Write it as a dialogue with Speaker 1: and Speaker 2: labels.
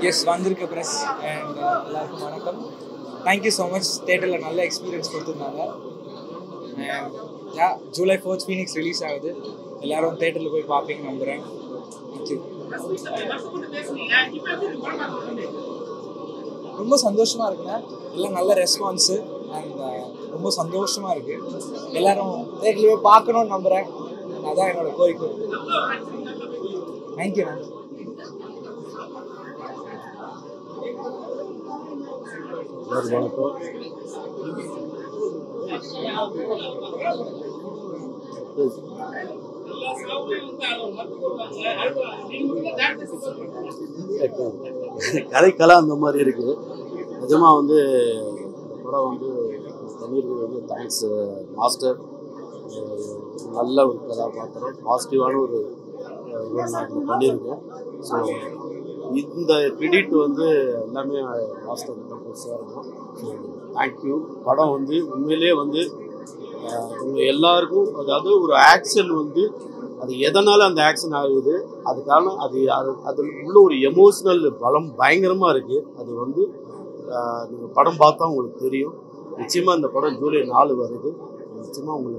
Speaker 1: S வந்திருக்க press and எல்லாருக்கும் வணக்கம். Thank you so much. தேட்டரில் நல்ல எக்ஸ்பீரியன்ஸ் கொடுத்துருந்தாங்க. And yeah, July 4th Phoenix release ஆகுது. எல்லாரும் தேட்டரில் போய் பார்ப்பீங்கன்னு நம்புகிறேன். தேங்க்யூ. ரொம்ப சந்தோஷமாக இருக்குங்க. எல்லாம் நல்ல ரெஸ்பான்ஸு அண்ட் ரொம்ப சந்தோஷமாக இருக்குது. எல்லாரும் தேட்டரில் போய் பார்க்கணுன்னு நம்புகிறேன். அதான் என்னோட கோரிக்கை. Thank you ma'am.
Speaker 2: வணக்கம். கதைக்கெல்லாம் அந்த மாதிரி இருக்கு. நிஜமா வந்து படம் வந்து பண்ணியிருக்கிறது வந்து தேங்க்ஸ் மாஸ்டர். நல்ல ஒரு கதாபாத்திரம், பாசிட்டிவான ஒரு பண்ணியிருக்கேன். ஸோ இந்த கிரெடிட் வந்து எல்லாமே மாஸ்டர் தான் பெருசாக இருக்கும். So thank you. படம் வந்து உண்மையிலே வந்து எல்லாருக்கும், அதாவது ஒரு ஆக்ஷன் வந்து அது எதனால் அந்த ஆக்ஷன் ஆகுது, அதுக்கான அதில் உள்ள ஒரு எமோஷ்னல் பலம் பயங்கரமாக இருக்குது. அது வந்து நீங்கள் படம் பார்த்தா உங்களுக்கு தெரியும். நிச்சயமாக இந்த படம் July 4 வருது. நிச்சயமாக உங்களுக்கு